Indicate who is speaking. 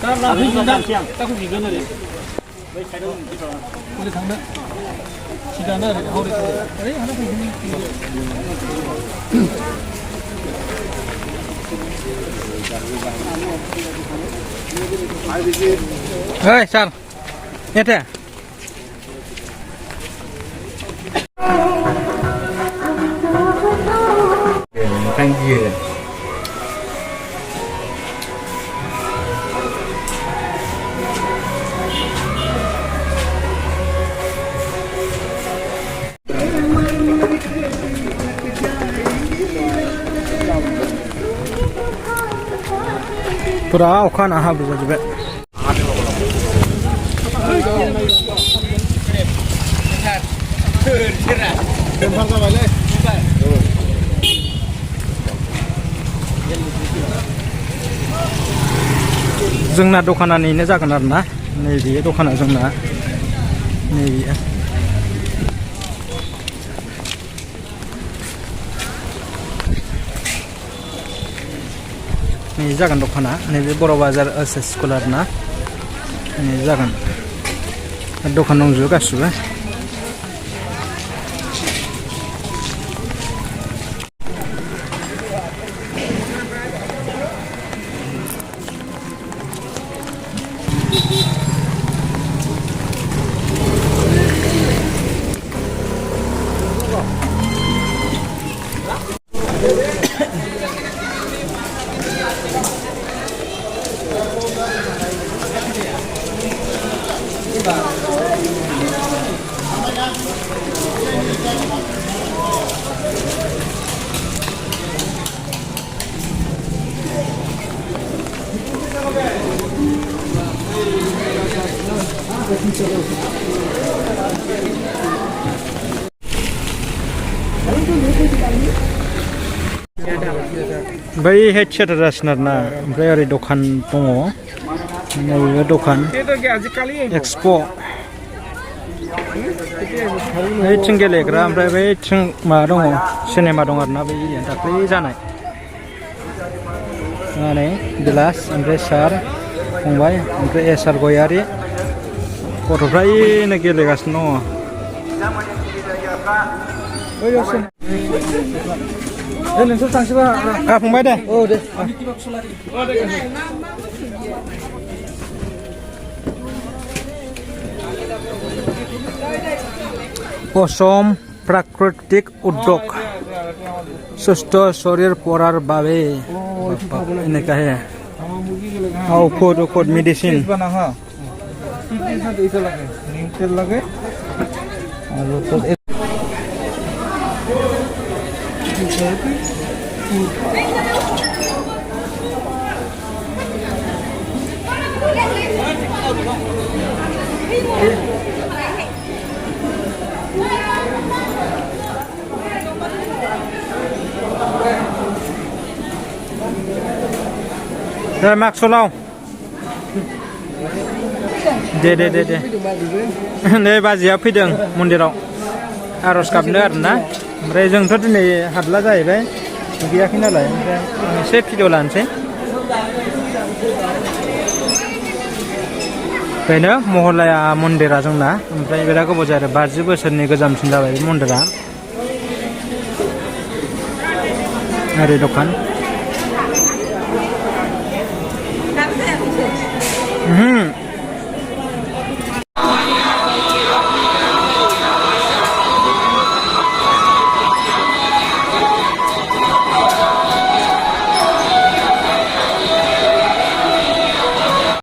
Speaker 1: Ơi, sao? Nhất thế? Canh gì vậy? Pura okan aha bisa juga. जोंना दखानानिनो जागोन आरो ना नैबे दखाना जोंना नैबे नै जागोन दखाना नैबे बर' बाजार स्कुल आरो ना नै जागोन दखान दंजोबो गासिबो बै हेडसेट जासिन आरोना ओमफ्राय ओरै दखान दङ नैबे दखान एक्सप' बैथिं गेलेग्रा ओमफ्राय बैथिं माबा दङ सिनेमा दं आरोना बै दाख्लै जानाय नै गिलास ओमफ्राय सार फंबाय ओमफ्राय एसार गयारि गथ'फ्रा ओइनो गेलेगासिनो दङ नोंसोर थांसैबा फंबाय दे औ दे असम प्राकृतिक उद्योग सुस्थ शरीर परार বাবে এনেকা হে ঔষধ মেডিসিন मास्क लाव दे नै बाजैया फैदों मन्दिराव आरज गाबनो आरोना ओमफ्राय जोंथ' दिनै हाबला जाहैबाय गैयाखै नालाय ओमफ्राय आं एसे भिडिअ लानोसै बेनो महलाया मन्दिरा जोंना ओमफ्राय बिराद गोबाव जायो 50 बोसोरनि गोजामसिन जाबाय बे मन्दिरा ओरै दखान